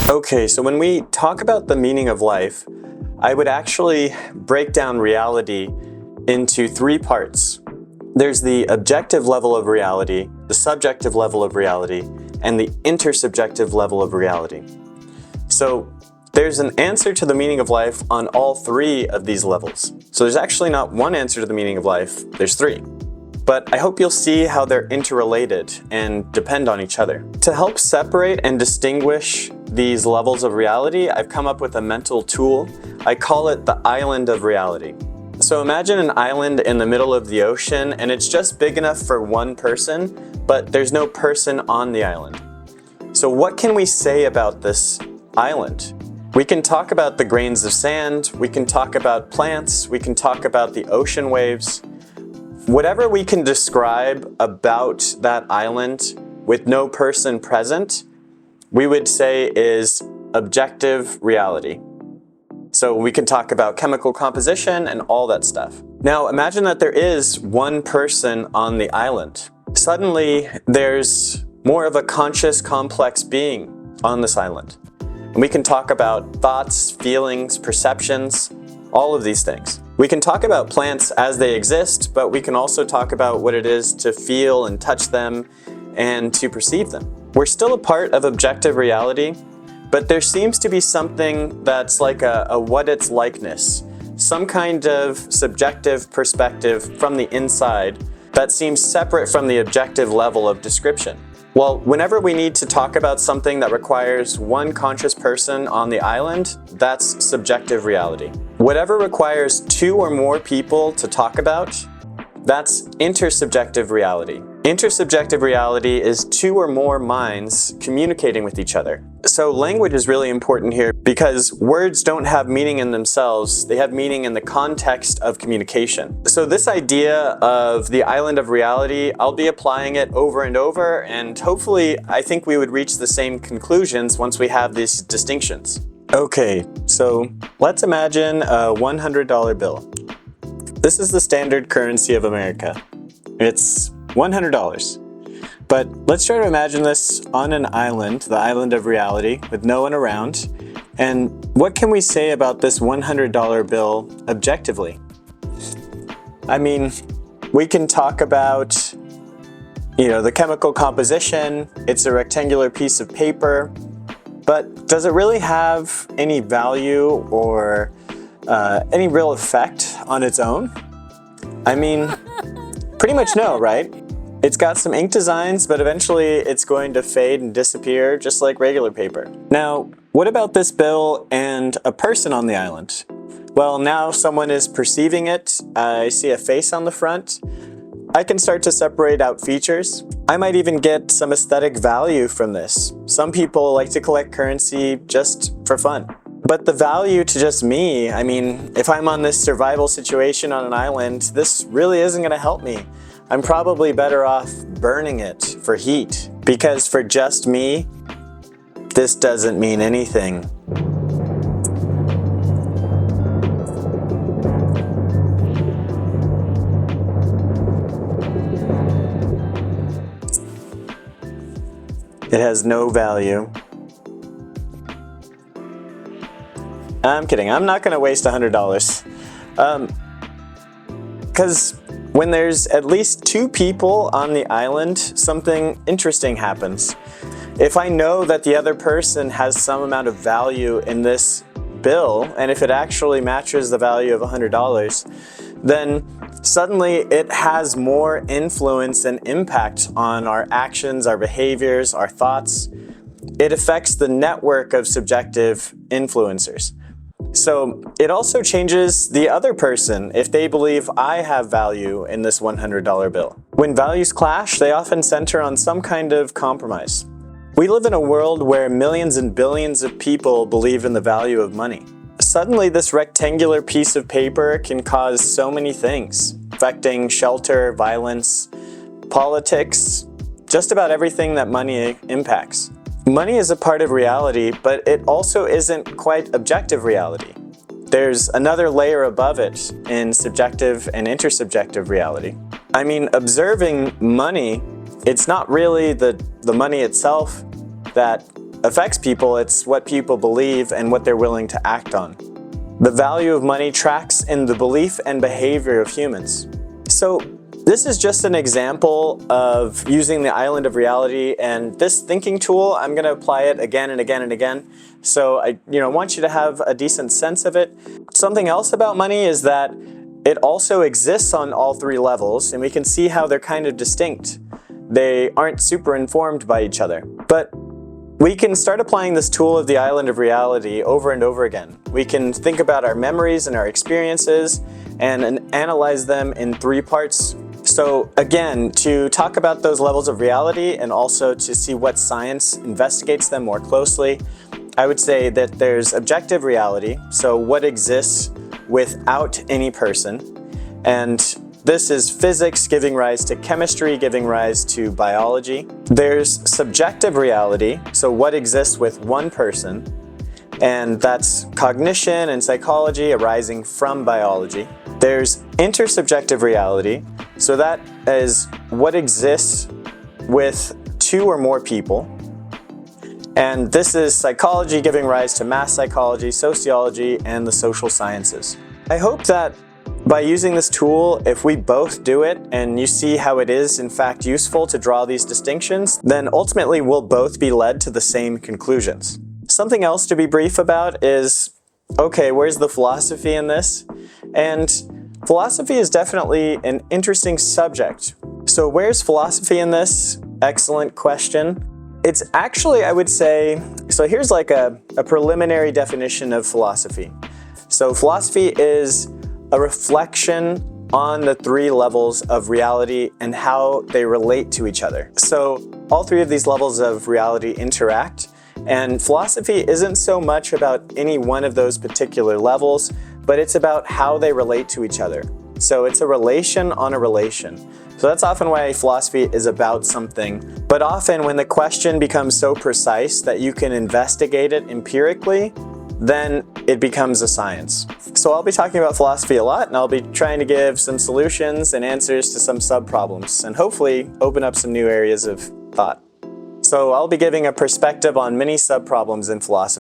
Okay, so when we talk about the meaning of life, I would actually break down reality into three parts. There's the objective level of reality, the subjective level of reality, and the intersubjective level of reality. So there's an answer to the meaning of life on all three of these levels. So there's actually not one answer to the meaning of life, there's three. But I hope you'll see how they're interrelated and depend on each other. To help separate and distinguish these levels of reality, I've come up with a mental tool. I call it the island of reality. So imagine an island in the middle of the ocean, and it's just big enough for one person, but there's no person on the island. So what can we say about this island? We can talk about the grains of sand, we can talk about plants, we can talk about the ocean waves. Whatever we can describe about that island with no person present, we would say is objective reality. So we can talk about chemical composition and all that stuff. Now imagine that there is one person on the island. Suddenly there's more of a conscious, complex being on this island. And we can talk about thoughts, feelings, perceptions, all of these things. We can talk about plants as they exist, but we can also talk about what it is to feel and touch them and to perceive them. We're still a part of objective reality, but there seems to be something that's like a what it's likeness, some kind of subjective perspective from the inside that seems separate from the objective level of description. Well, whenever we need to talk about something that requires one conscious person on the island, that's subjective reality. Whatever requires two or more people to talk about, that's intersubjective reality. Intersubjective reality is two or more minds communicating with each other. So language is really important here because words don't have meaning in themselves, they have meaning in the context of communication. So this idea of the island of reality, I'll be applying it over and over, and hopefully I think we would reach the same conclusions once we have these distinctions. Okay, so let's imagine a $100 bill. This is the standard currency of America. It's $100. But let's try to imagine this on an island, the island of reality, with no one around. And what can we say about this $100 bill objectively? I mean, we can talk about, the chemical composition. It's a rectangular piece of paper. But does it really have any value or any real effect on its own? I mean, pretty much no, right? It's got some ink designs, but eventually it's going to fade and disappear just like regular paper. Now, what about this bill and a person on the island? Well, now someone is perceiving it. I see a face on the front. I can start to separate out features. I might even get some aesthetic value from this. Some people like to collect currency just for fun. But the value to just me, I mean, if I'm on this survival situation on an island, this really isn't going to help me. I'm probably better off burning it for heat, because for just me, this doesn't mean anything. It has no value. I'm kidding, I'm not gonna waste $100. Because when there's at least two people on the island, something interesting happens. If I know that the other person has some amount of value in this bill, and if it actually matches the value of $100, then suddenly it has more influence and impact on our actions, our behaviors, our thoughts. It affects the network of subjective influencers. So it also changes the other person if they believe I have value in this $100 bill. When values clash, they often center on some kind of compromise. We live in a world where millions and billions of people believe in the value of money. Suddenly, this rectangular piece of paper can cause so many things, affecting shelter, violence, politics, just about everything that money impacts. Money is a part of reality, but it also isn't quite objective reality. There's another layer above it in subjective and intersubjective reality. I mean, observing money, it's not really the money itself that affects people, it's what people believe and what they're willing to act on. The value of money tracks in the belief and behavior of humans. So this is just an example of using the island of reality, and this thinking tool, I'm going to apply it again and again and again. So I want you to have a decent sense of it. Something else about money is that it also exists on all three levels, and we can see how they're kind of distinct. They aren't super informed by each other. But we can start applying this tool of the island of reality over and over again. We can think about our memories and our experiences and analyze them in three parts. So again, to talk about those levels of reality and also to see what science investigates them more closely, I would say that there's objective reality, so what exists without any person, and this is physics giving rise to chemistry, giving rise to biology. There's subjective reality, so what exists with one person, and that's cognition and psychology arising from biology. There's intersubjective reality, so that is what exists with two or more people. And this is psychology giving rise to mass psychology, sociology, and the social sciences. I hope that by using this tool, if we both do it and you see how it is in fact useful to draw these distinctions, then ultimately we'll both be led to the same conclusions. Something else to be brief about is, okay, where's the philosophy in this? And philosophy is definitely an interesting subject. So where's philosophy in this? Excellent question. It's actually, I would say, so here's like a preliminary definition of philosophy. So philosophy is a reflection on the three levels of reality and how they relate to each other. So all three of these levels of reality interact, and philosophy isn't so much about any one of those particular levels, but it's about how they relate to each other. So it's a relation on a relation. So that's often why philosophy is about something. But often when the question becomes so precise that you can investigate it empirically, then it becomes a science. So I'll be talking about philosophy a lot, and I'll be trying to give some solutions and answers to some sub-problems, and hopefully open up some new areas of thought. So I'll be giving a perspective on many sub-problems in philosophy.